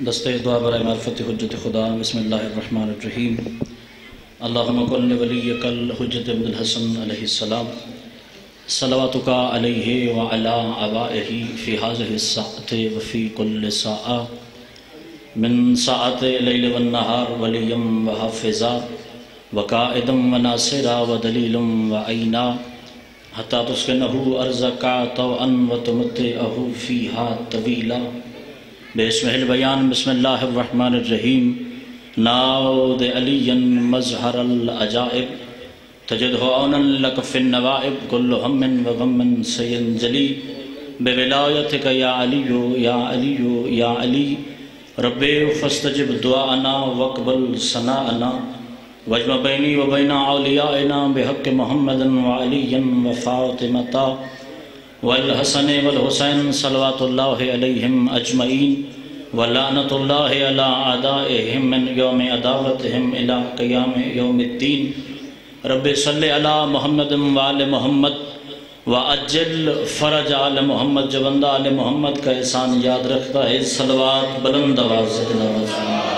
دستِ دعا برائے معرفت حجت خدا۔ بسم اللہ الرحمن الرحیم۔ اللہم کن ولیک الحجت ابن الحسن علیہ السلام صلواتک علیہ وعلا آبائہ فی ہذہ الساعۃ وفی کل ساعہ من ساعۃ اللیل والنہار ولیا وحافظا وقائدا وناصرا ودلیلا وعینا حتی تسکنہ ارضک طوعا وتمتعہ فیہا طویلا۔ بسم البیان بسم اللہ الرحمن الرحیم۔ ناود علی مظہر العجائب تجدہ عونا لک فی النوائب کل ہم وغم سینجلی بولایتک یا علی یا علی یا علی رب فاستجب دعاءنا واقبل ثناءنا واجمع بینی و بین اولیائنا بحق محمد وعلی وفاطمہ والحسن والحسین صلوات اللہ علیہم اجمعین ولعنت اللہ علی اعدائہم من یوم عداوتہم الی قیام یوم الدین۔ رب صلی علی محمد وآل محمد وعجل فرج آل محمد۔ جو بندہ آل محمد کا احسان یاد رکھتا ہے صلوات بلند آواز سے تلاوت فرمائے۔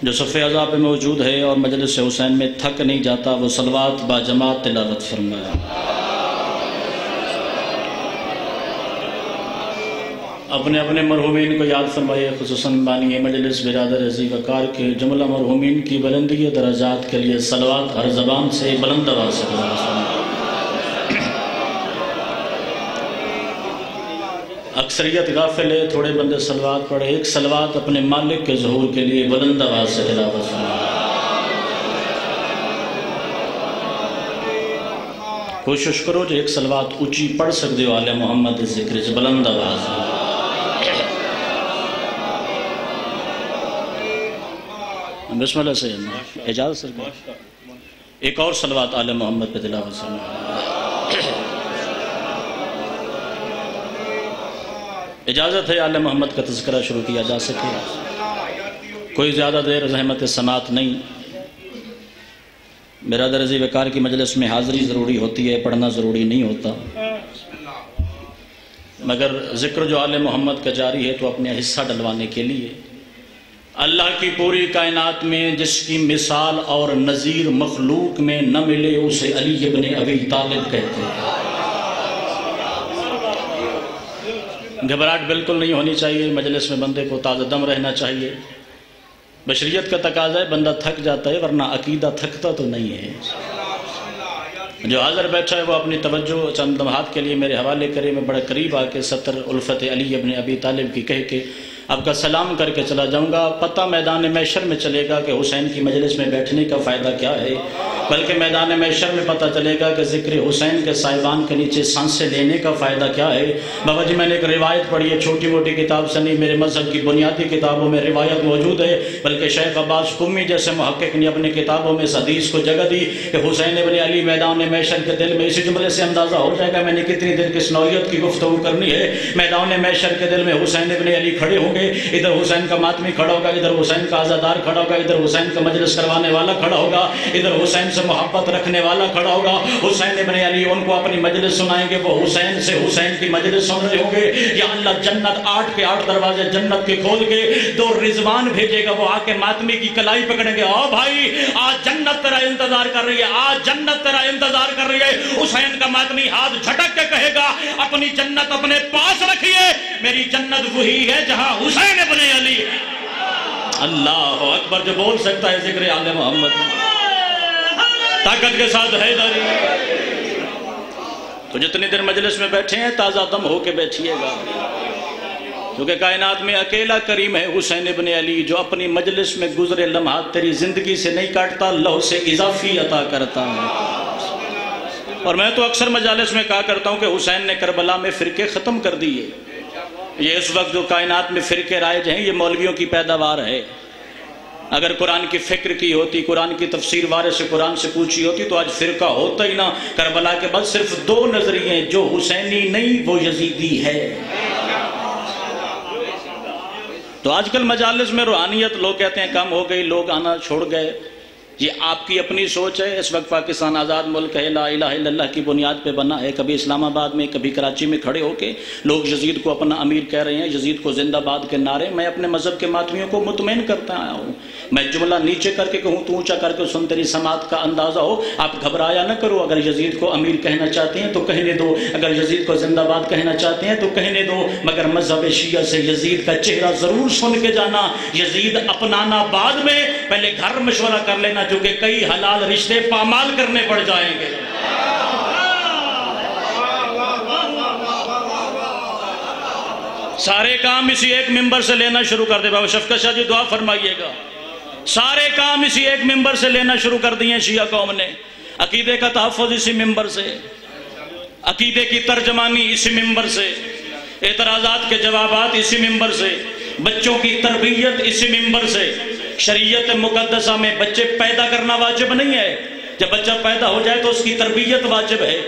جو صف اعضاء پہ موجود ہے اور مجلس حسین میں تھک نہیں جاتا وہ صلوات با جماعت تلاوت فرمائے۔ اپنے اپنے مرحومین کو یاد فرمائے، خصوصاً بانی مجلس برادر عزیز وقار کے جملہ مرحومین کی بلندی درجات کے لیے صلوات ہر زبان سے بلند آواز سے تلاوت فرمائے۔ اکثریت غافل ہے، تھوڑے بندے صلوات پڑھے، ایک صلوات اپنے مالک کے ظہور کے لیے بلند آواز سے تلاوت فرمائے۔ کوشش کرو جو ایک صلوات اونچی پڑھ سکتے ہو آل محمد ذکر سے بلند آواز میں۔ بسم اللہ سے اجازت سر ایک اور صلوات آل محمد پہ تلاوت فرمائے۔ اجازت ہے آل محمد کا تذکرہ شروع کیا جا سکے، کوئی زیادہ دیر زحمت سماعت نہیں۔ برادر عزیز وقار کی مجلس میں حاضری ضروری ہوتی ہے، پڑھنا ضروری نہیں ہوتا، مگر ذکر جو آل محمد کا جاری ہے تو اپنے حصہ ڈلوانے کے لیے اللہ کی پوری کائنات میں جس کی مثال اور نظیر مخلوق میں نہ ملے اسے علی ابن ابی طالب کہتے ہیں۔ گھبراہٹ بالکل نہیں ہونی چاہیے، مجلس میں بندے کو تازہ دم رہنا چاہیے۔ بشریت کا تقاضا ہے، بندہ تھک جاتا ہے ورنہ عقیدہ تھکتا تو نہیں ہے۔ جو حاضر بیٹھا ہے وہ اپنی توجہ چند لمحات کے لیے میرے حوالے کرے۔ میں بڑے قریب آ کے سطر الفت علی ابن ابی طالب کی کہہ کے آپ کا سلام کر کے چلا جاؤں گا۔ پتہ میدان محشر میں چلے گا کہ حسین کی مجلس میں بیٹھنے کا فائدہ کیا ہے، بلکہ میدان محشر میں پتہ چلے گا کہ ذکر حسین کے صاحبان کے نیچے سانسیں لینے کا فائدہ کیا ہے۔ بابا جی میں نے ایک روایت پڑھی ہے، چھوٹی موٹی کتاب سے نہیں، میرے مذہب کی بنیادی کتابوں میں روایت موجود ہے، بلکہ شیخ عباس قمی جیسے محقق نے اپنی کتابوں میں اس حدیث کو جگہ دی کہ حسین ابن علی میدان محشر کے دل میں، اسی جملے سے اندازہ ہو جائے گا میں نے کتنی دیر کس نوعیت کی گفتگو کرنی ہے۔ میدان محشر کے دل میں حسین ابن علی کھڑے ہوں گے، ادھر حسین کا ماتمی کھڑا ہوگا، ادھر حسین کا عزادار کھڑا ہوگا، ادھر حسین کا مجلس کروانے والا کھڑا ہوگا، ادھر حسین سے محبت رکھنے والا کھڑا ہوگا۔ حسین ابن علی ان کو اپنی مجلس سنائیں گے، وہ حسین سے حسین کی مجلس سن رہے ہوں گے۔ یا اللہ جنت 8 کے 8 دروازے جنت کے کھول کے 2 رضوان بھیجے گا، وہ آ کے ماتمی کی کلائی پکڑیں گے، او بھائی آج جنت تیرا انتظار کر رہی ہے، آج جنت تیرا انتظار کر رہی ہے۔ حسین کا ماتمی ہاتھ جھٹک کے کہے گا اپنی جنت اپنے پاس رکھیے، میری جنت وہی ہے جہاں حسین ابن علی۔ اللہ اکبر، جو بول سکتا ہے ذکر آل محمد طاقت کے ساتھ حیدری۔ تو جتنی دیر مجلس میں بیٹھے ہیں تازہ دم ہو کے بیٹھیے گا، کیونکہ کائنات میں اکیلا کریم ہے حسین ابن علی جو اپنی مجلس میں گزرے لمحات تیری زندگی سے نہیں کاٹتا، لوح سے اضافی عطا کرتا ہے۔ اور میں تو اکثر مجالس میں کہا کرتا ہوں کہ حسین نے کربلا میں فرقے ختم کر دیے۔ یہ اس وقت جو کائنات میں فرقے رائج ہیں یہ مولویوں کی پیداوار ہے۔ اگر قرآن کی فکر کی ہوتی، قرآن کی تفسیر وارث قرآن سے پوچھی ہوتی تو آج فرقہ ہوتا ہی نہ۔ کربلا کے بعد صرف 2 نظریے ہیں، جو حسینی نہیں وہ یزیدی ہے۔ تو آج کل مجالس میں روحانیت لوگ کہتے ہیں کم ہو گئی، لوگ آنا چھوڑ گئے۔ یہ آپ کی اپنی سوچ ہے. اس وقت پاکستان آزاد ملک ہے, لا الہ الا اللہ کی بنیاد پہ بنا ہے. کبھی اسلام آباد میں, کبھی کراچی میں کھڑے ہو کے لوگ یزید کو اپنا امیر کہہ رہے ہیں, یزید کو زندہ باد کے نعرے. میں اپنے مذہب کے ماتمیوں کو مطمئن کرتا آیا ہوں. میں جملہ نیچے کر کے کہوں تو اونچا کر کے سن, تیری سماعت کا اندازہ ہو. آپ گھبرایا نہ کرو. اگر یزید کو امیر کہنا چاہتے ہیں تو کہنے دو, اگر یزید کو زندہ باد کہنا چاہتے ہیں تو کہنے دو, مگر مذہب شیعہ سے یزید کا چہرہ ضرور سن کے جانا. یزید اپنانا بعد میں, پہلے گھر مشورہ کر لینا, چونکہ کئی حلال رشتے پامال کرنے پڑ جائیں گے. سارے کام اسی ایک ممبر سے لینا شروع کر دے. بابا شفقت شاہ جی دعا فرمائیے گا. سارے کام اسی ایک ممبر سے لینا شروع کر دیے شیعہ قوم نے. عقیدے کا تحفظ اسی ممبر سے, عقیدے کی ترجمانی اسی ممبر سے, اعتراضات کے جوابات اسی ممبر سے, بچوں کی تربیت اسی ممبر سے. شریعت مقدسہ میں بچے پیدا کرنا واجب نہیں ہے, جب بچہ پیدا ہو جائے تو اس کی تربیت واجب ہے.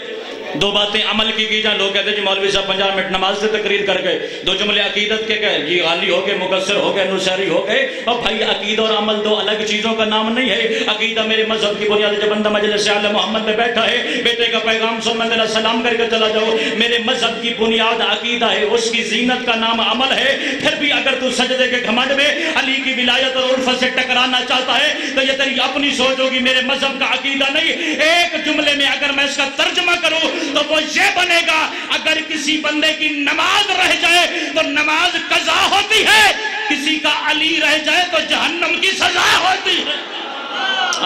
دو باتیں عمل کی جائیں. لوگ کہتے ہیں جی مولوی صاحب 50 منٹ نماز سے تقریر کر گئے, 2 جملے عقیدت کے کہے, جی غالی ہو گئے, مقصر ہو گئے, نصیری ہو گئے. اور بھائی عقیدہ اور عمل دو الگ چیزوں کا نام نہیں ہے. عقیدہ میرے مذہب کی بنیاد, جب بندہ مجلس اعلی محمد میں بیٹھا ہے, بیٹے کا پیغام سن, میں سلام کر کے چلا جاؤ. میرے مذہب کی بنیاد عقیدہ ہے, اس کی زینت کا نام عمل ہے. پھر بھی اگر تو سجدے کے گھمنڈ میں علی کی ولایت اور الفت سے ٹکرانا چاہتا ہے تو یہ تیری اپنی سوچ ہوگی, میرے مذہب کا عقیدہ نہیں. ایک جملے میں اگر میں اس کا ترجمہ کروں تو وہ یہ بنے گا, اگر کسی بندے کی نماز رہ جائے تو نماز قضا ہوتی ہے, کسی کا علی رہ جائے تو جہنم کی سزا ہوتی ہے.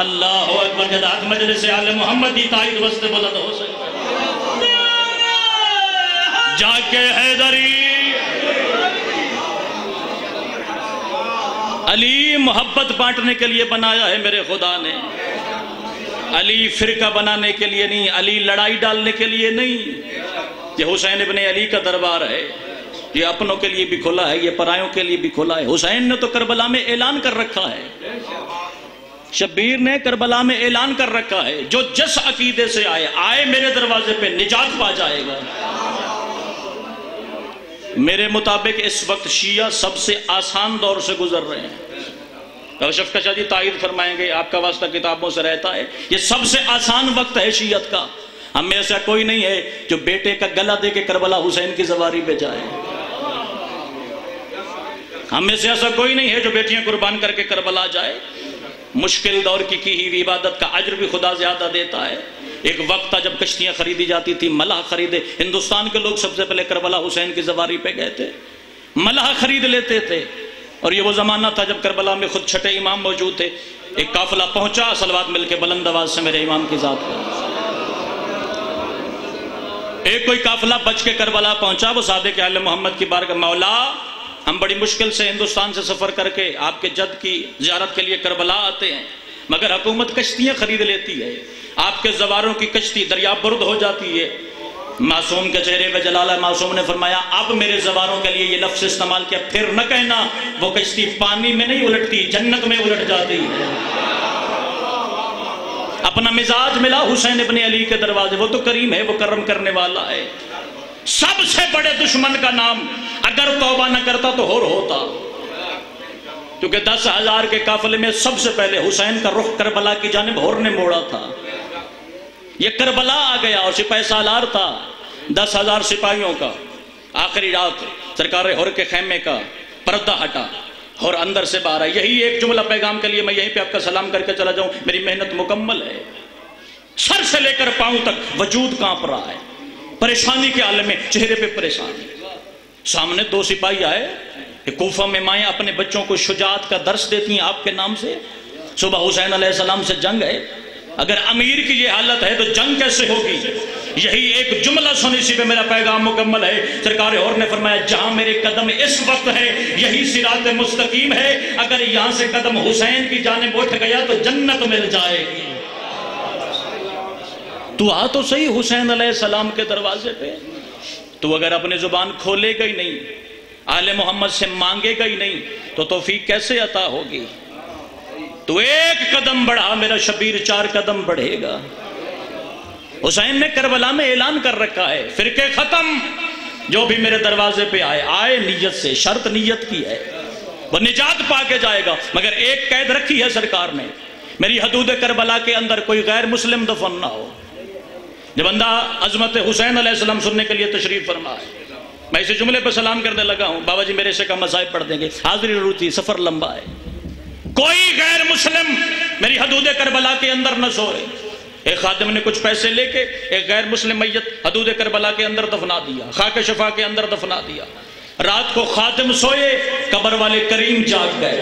اللہ اکبر. جدات مجلس اعلی محمد کی تائید وسط بلند ہو سکتا جا کے حیدری. علی محبت بانٹنے کے لیے بنایا ہے میرے خدا نے, علی فرقہ بنانے کے لیے نہیں, علی لڑائی ڈالنے کے لیے نہیں. یہ حسین ابن علی کا دربار ہے, یہ اپنوں کے لیے بھی کھلا ہے, یہ پرایوں کے لیے بھی کھلا ہے. حسین نے تو کربلا میں اعلان کر رکھا ہے, شبیر نے کربلا میں اعلان کر رکھا ہے, جو جس عقیدے سے آئے میرے دروازے پہ نجات پا جائے گا. میرے مطابق اس وقت شیعہ سب سے آسان دور سے گزر رہے ہیں. شفقت شاہ جی تائید فرمائیں گے, آپ کا واسطہ کتابوں سے رہتا ہے. یہ سب سے آسان وقت ہے شیعت کا. ہم میں ایسا کوئی نہیں ہے جو بیٹے کا گلا دے کے کربلا حسین کی زواری پہ جائے. ہم میں سے ایسا کوئی نہیں ہے جو بیٹیاں قربان کر کے کربلا جائے. مشکل دور کی ہوئی عبادت کا اجر بھی خدا زیادہ دیتا ہے. ایک وقت تھا جب کشتیاں خریدی جاتی تھی, ملح خریدے. ہندوستان کے لوگ سب سے پہلے کربلا حسین کی زواری پہ گئے تھے, ملح خرید لیتے تھے. اور یہ وہ زمانہ تھا جب کربلا میں خود چھٹے امام موجود تھے. ایک قافلہ پہنچا, صلوات مل کے بلند آواز سے میرے امام کی ذات پر. ایک کوئی قافلہ بچ کے کربلا پہنچا, وہ صادق اہل محمد کی بارگاہ, مولا ہم بڑی مشکل سے ہندوستان سے سفر کر کے آپ کے جد کی زیارت کے لیے کربلا آتے ہیں, مگر حکومت کشتیاں خرید لیتی ہے. آپ کے زواروں کی کشتی دریا برد ہو جاتی ہے. معصوم کے چہرے پہ جلال ہے. معصوم نے فرمایا اب میرے زواروں کے لیے یہ لفظ استعمال کیا, پھر نہ کہنا وہ کشتی پانی میں نہیں الٹتی, جنت میں الٹ جاتی ہے. اپنا مزاج ملا حسین ابن علی کے دروازے. وہ تو کریم ہے, وہ کرم کرنے والا ہے. سب سے بڑے دشمن کا نام اگر توبہ نہ کرتا تو ہور ہوتا, کیونکہ 10,000 کے قافلے میں سب سے پہلے حسین کا رخ کربلا کی جانب ہور نے موڑا تھا. یہ کربلا آ گیا اور سپاہی سالار تھا 10,000 سپاہیوں کا. آخری رات سرکار ہور کے خیمے کا پردہ ہٹا اور اندر سے باہر آئی. یہی ایک جملہ پیغام کے لیے میں یہیں پہ آپ کا سلام کر کے چلا جاؤں. میری محنت مکمل ہے, سر سے لے کر پاؤں تک وجود کانپ رہا ہے, پریشانی کے عالم میں, چہرے پہ پریشانی. سامنے 2 سپاہی آئے. کوفہ میں مائیں اپنے بچوں کو شجاعت کا درس دیتی ہیں آپ کے نام سے. صبح حسین علیہ السلام سے جنگ ہے, اگر امیر کی یہ حالت ہے تو جنگ کیسے ہوگی. یہی ایک جملہ سنی سی پہ میرا پیغام مکمل ہے. سرکار اور نے فرمایا جہاں میرے قدم اس وقت ہے یہی صراط مستقیم ہے, اگر یہاں سے قدم حسین کی جانب اٹھ گیا تو جنت مل جائے گی. تو آ تو صحیح حسین علیہ السلام کے دروازے پہ. تو اگر اپنی زبان کھولے گا ہی نہیں, آل محمد سے مانگے گا ہی نہیں, تو توفیق کیسے عطا ہوگی. تو ایک قدم بڑھا میرا شبیر 4 قدم بڑھے گا. حسین نے کربلا میں اعلان کر رکھا ہے, فرقے ختم, جو بھی میرے دروازے پہ آئے نیت سے, شرط نیت کی ہے, وہ نجات پا کے جائے گا. مگر ایک قید رکھی ہے سرکار نے, میری حدود کربلا کے اندر کوئی غیر مسلم دفن نہ ہو۔ جب بندہ عظمت حسین علیہ السلام سننے کے لیے تشریف فرما ہے، میں اسی جملے پہ سلام کرنے لگا ہوں، بابا جی میرے سے کم مصائب پڑھ دیں گے، حاضری روتی، سفر لمبا ہے، کوئی غیر مسلم میری حدود کربلا کے اندر نہ سوئے۔ ایک خادم نے کچھ پیسے لے کے ایک غیر مسلم میت حدود کربلا کے اندر دفنا دیا، خاک شفا کے اندر دفنا دیا۔ رات کو خادم سوئے، قبر والے کریم جاگ گئے۔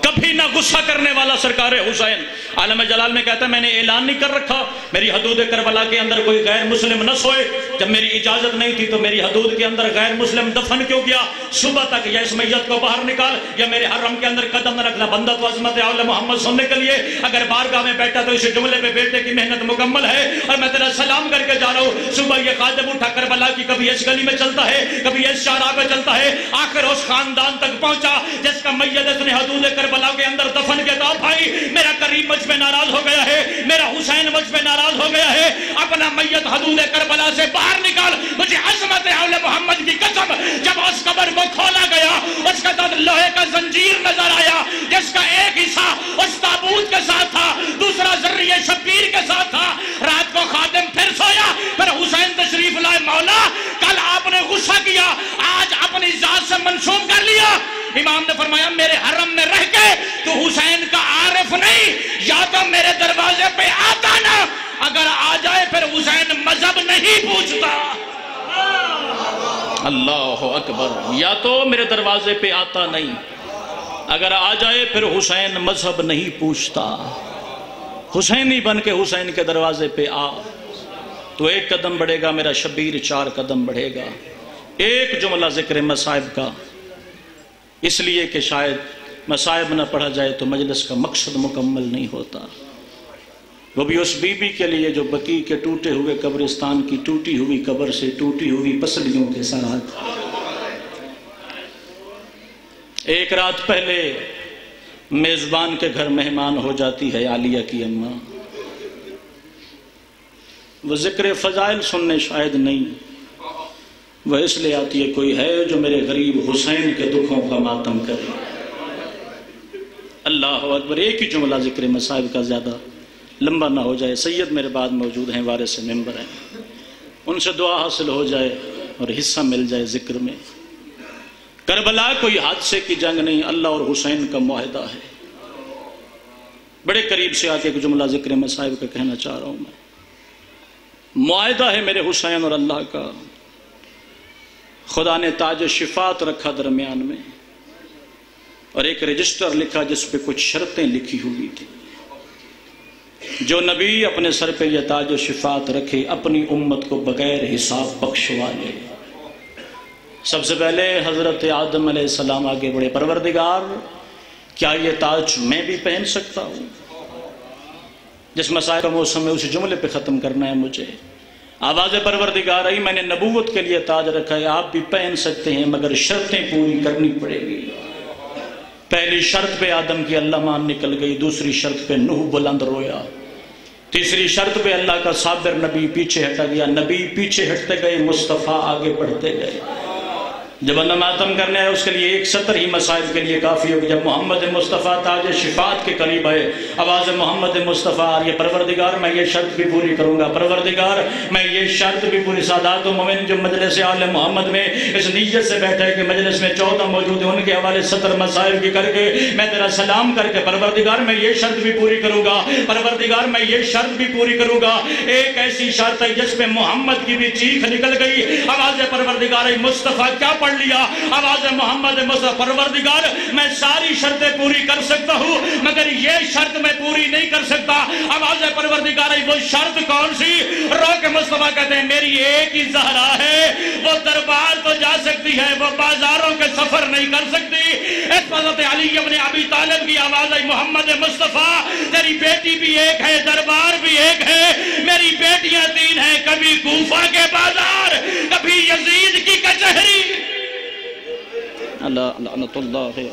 کبھی نہ غصہ کرنے والا سرکار حسین عالم جلال میں کہتا ہے میں نے اعلان نہیں کر رکھا میری حدود کربلا کے اندر کوئی غیر مسلم نہ سوئے، جب میری اجازت نہیں تھی تو میری حدود کے اندر غیر مسلم دفن کیوں کیا؟ صبح تک یا اس میت کو باہر نکال یا میرے حرم کے اندر قدم نہ رکھنا۔ بندہ تو عظمت اول محمد سننے کے لیے اگر بارگاہ میں بیٹھا تو اس جملے پہ بیٹے کی محنت مکمل ہے اور میں تیرا سلام کر کے جا رہا ہوں۔ صبح یہ خادم اٹھا کربلا کی کبھی اس گلی میں چلتا ہے، کبھی اس شارع پہ چلتا ہے، آخر اس خاندان تک پہنچا جس کا میت اس نے حدود کربلا کے اندر دفن کے تو بھائی میرا کریم مجھ پہ ناراض ہو گیا ہے، میرا حسین مجھ پہ ناراض ہو گیا ہے، اپنا میت حدود کربلا سے باہر نکال۔ مجھے عظمت اول محمد کی قسم جب اس قبر کو کھولا گیا اس کے ساتھ لوہے کا زنجیر نظر آیا جس کا ایک حصہ اس تابوت کے ساتھ تھا، دوسرا ذریعہ شبیر کے ساتھ تھا۔ رات کو خادم پھر سویا، پھر حسین تشریف لائے، مولا کل آپ نے غصہ کیا، آج اپنی ذات سے منسوب کر لیا۔ امام نے فرمایا میرے حرم میں رہ کے تو حسین کا عارف نہیں، یا تو میرے دروازے پہ آتا نا، اگر آ جائے پھر حسین مذہب نہیں پوچھتا۔ اللہ اکبر، یا تو میرے دروازے پہ آتا نہیں، اگر آ جائے پھر حسین مذہب نہیں پوچھتا۔ حسینی بن کے حسین کے دروازے پہ آ تو ایک قدم بڑھے گا، میرا شبیر 4 قدم بڑھے گا۔ ایک جملہ ذکر مصائب کا، اس لیے کہ شاید مصائب نہ پڑھا جائے تو مجلس کا مقصد مکمل نہیں ہوتا، وہ بھی اس بی بی کے لیے جو بقیع کے ٹوٹے ہوئے قبرستان کی ٹوٹی ہوئی قبر سے ٹوٹی ہوئی پسلیوں کے ساتھ ایک رات پہلے میزبان کے گھر مہمان ہو جاتی ہے عالیہ کی اماں۔ وہ ذکر فضائل سننے شاید نہیں، وہ اس لیے آتی ہے کوئی ہے جو میرے غریب حسین کے دکھوں کا ماتم کرے۔ اللہ اکبر، ایک ہی جملہ ذکر مصائب کا، زیادہ لمبا نہ ہو جائے۔ سید میرے بعد موجود ہیں، وارث منبر ہیں، ان سے دعا حاصل ہو جائے اور حصہ مل جائے ذکر میں۔ کربلا کوئی حادثے کی جنگ نہیں، اللہ اور حسین کا معاہدہ ہے۔ بڑے قریب سے آ کے ایک جملہ ذکر مصائب کا کہنا چاہ رہا ہوں میں۔ معاہدہ ہے میرے حسین اور اللہ کا، خدا نے تاج شفاعت رکھا درمیان میں اور ایک رجسٹر لکھا جس پہ کچھ شرطیں لکھی ہوئی تھی۔ جو نبی اپنے سر پہ یہ تاج شفاعت رکھے اپنی امت کو بغیر حساب بخشوا لے۔ سب سے پہلے حضرت آدم علیہ السلام آگے بڑھے، پروردگار کیا یہ تاج میں بھی پہن سکتا ہوں؟ جس مسائل کا موسم ہے اسی جملے پہ ختم کرنا ہے مجھے۔ آواز پروردگار آئی، میں نے نبوت کے لیے تاج رکھا ہے، آپ بھی پہن سکتے ہیں مگر شرطیں پوری کرنی پڑے گی۔ پہلی شرط پہ آدم کی اللہ مان نکل گئی، دوسری شرط پہ نوح بلند رویا، تیسری شرط پہ اللہ کا صابر نبی پیچھے ہٹا گیا، نبی پیچھے ہٹتے گئے، مصطفیٰ آگے بڑھتے گئے۔ جب اللہ ماتم کرنے ہے اس کے لیے ایک سطر ہی مسائل کے لیے کافی ہوگی۔ جب محمد مصطفیٰ تاج شفاعت کے قریب ہے، آواز محمد مصطفیٰ آ رہی ہے، پروردگار میں یہ شرط بھی پوری کروں گا، پروردگار میں یہ شرط بھی پوری۔ سادات و مومن جو مجلس آل محمد میں اس نیت سے بیٹھے کہ مجلس میں 14 موجود ہیں، ان کے حوالے سطر مسائل کی کر کے میں تیرا سلام کر کے پروردگار میں یہ شرط بھی پوری کروں گا، پروردگار میں یہ شرط بھی پوری کروں گا۔ ایک ایسی شرط ہے جس پہ محمد کی بھی چیخ نکل گئی، آواز پروردگار مصطفیٰ کیا پڑھ لیا، آواز محمد مصطفیٰ، پروردگار میں ساری شرطیں پوری کر سکتا ہوں مگر یہ شرط میں پوری نہیں کر سکتا۔ آواز پروردگار وہ شرط کون سی؟ رو کے مصطفیٰ کہتے ہیں میری ایک ہی زہرا ہے، وہ دربار تو جا سکتی ہے، وہ بازاروں کے سفر نہیں کر سکتی۔ اس حضرت علی ابن ابی طالب کی آواز آئی، محمد مصطفیٰ تیری بیٹی بھی ایک ہے، دربار بھی ایک ہے، میری بیٹیاں 3 ہیں، کبھی کوفہ کے بازار، کبھی یزید کی کچہری۔ اللہ لعنت اللہ علیہ